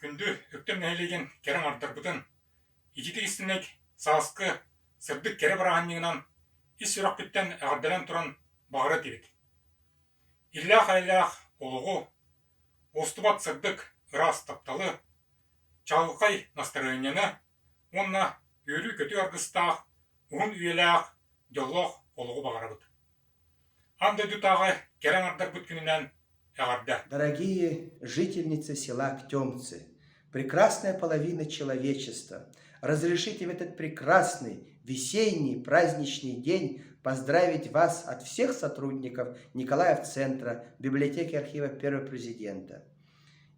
Күндү өктем нәйлеген керен ардырбытын, икити истинек сааскы сырдык кере бараганнигынан ис үрак биттен ағарделен туран бағыра тибит. Иллях айлях олугу, остубат сырдык ырас тапталы, чалгыкай настроенияны, онна үйрі көтü аргыстақ, уын үйелях, жоллох олугу бағарабыт. Анда дютағы керен ардырбыт күнінен ағарда. Дорогие жительницы села Ктемцы, прекрасная половина человечества, разрешите в этот прекрасный весенний праздничный день поздравить вас от всех сотрудников Николаев-центра, библиотеки архива Первого президента.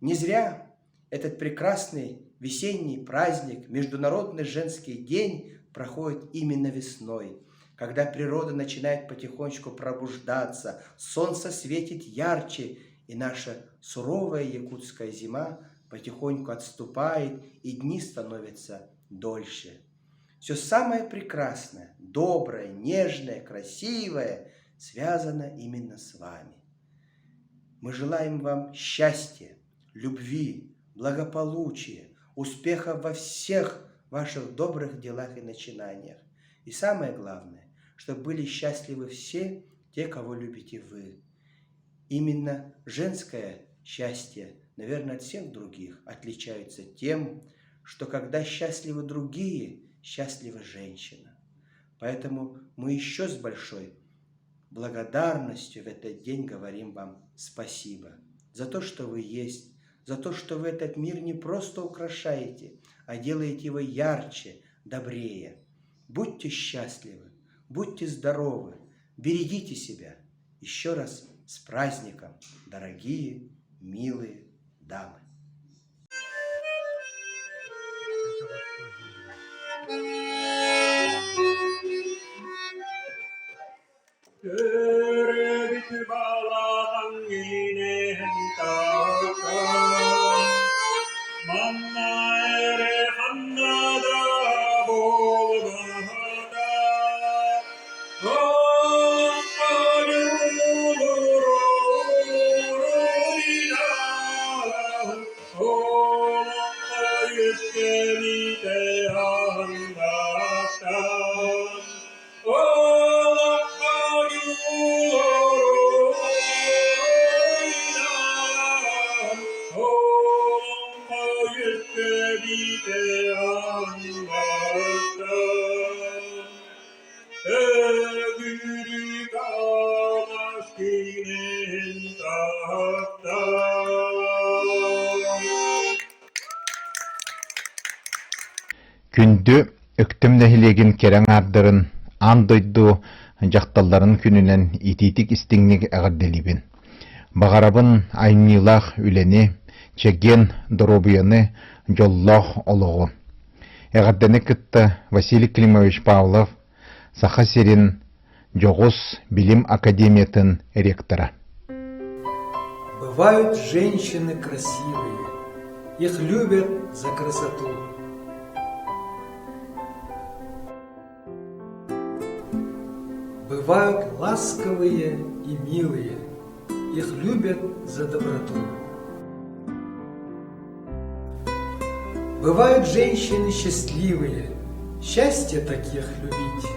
Не зря этот прекрасный весенний праздник, Международный женский день, проходит именно весной, когда природа начинает потихонечку пробуждаться, солнце светит ярче, и наша суровая якутская зима потихоньку отступает, и дни становятся дольше. Все самое прекрасное, доброе, нежное, красивое связано именно с вами. Мы желаем вам счастья, любви, благополучия, успехов во всех ваших добрых делах и начинаниях. И самое главное, чтобы были счастливы все те, кого любите вы. Именно женское счастье, наверное, от всех других отличается тем, что когда счастливы другие, счастлива женщина. Поэтому мы еще с большой благодарностью в этот день говорим вам спасибо за то, что вы есть, за то, что вы этот мир не просто украшаете, а делаете его ярче, добрее. Будьте счастливы, будьте здоровы, берегите себя. Еще раз с праздником, дорогие, милые дамы. Күндү өктөм нәһилеген керең ардырын, андойду жақталларын күнінен ититик истиңнег әғарделибин. Бағарабын айнилах үлени, чеген доробияны жоллох олығы. Әғардені кытта Василий Климович Павлов, Саха Серин, Джогус Билим Академиятын ректора. Бывают женщины красивые, их любят за красоту. Бывают ласковые и милые, их любят за доброту. Бывают женщины счастливые, счастье таких любить.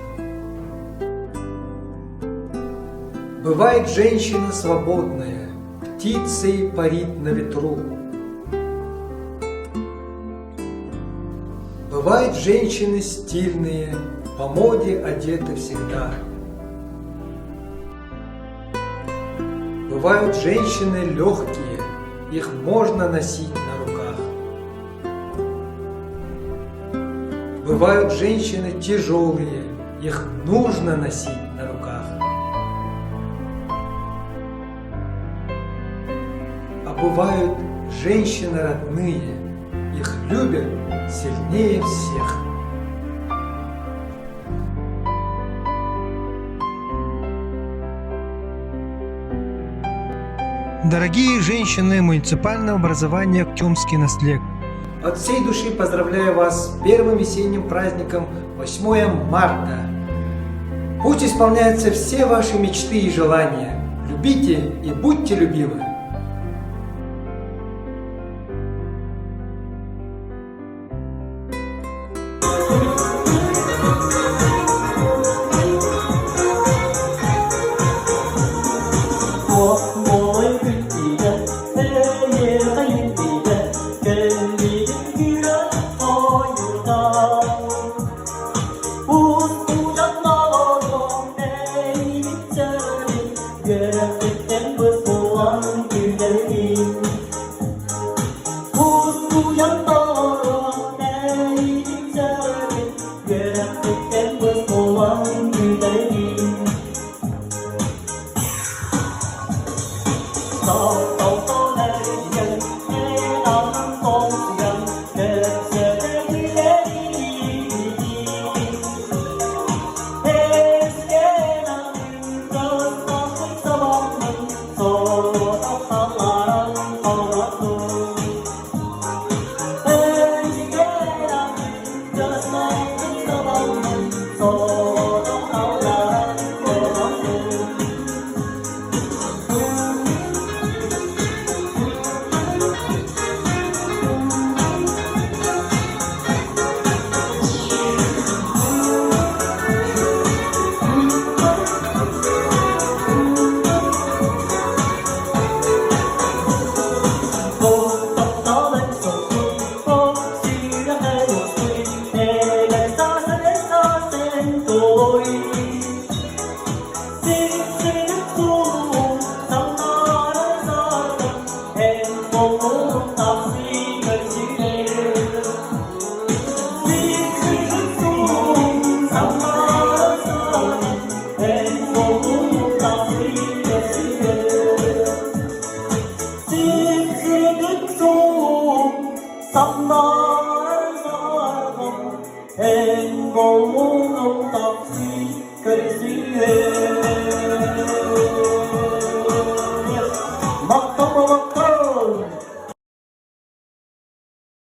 Бывает женщина свободная, птицей парит на ветру. Бывают женщины стильные, по моде одеты всегда. Бывают женщины легкие, их можно носить на руках. Бывают женщины тяжелые, их нужно носить на руках. А бывают женщины родные, их любят сильнее всех. Дорогие женщины муниципального образования «Ктемский наслед», От всей души поздравляю вас с первым весенним праздником 8 марта. Пусть исполняются все ваши мечты и желания. Любите и будьте любимы. Samlar sargım en bolluğun taksi kırsiye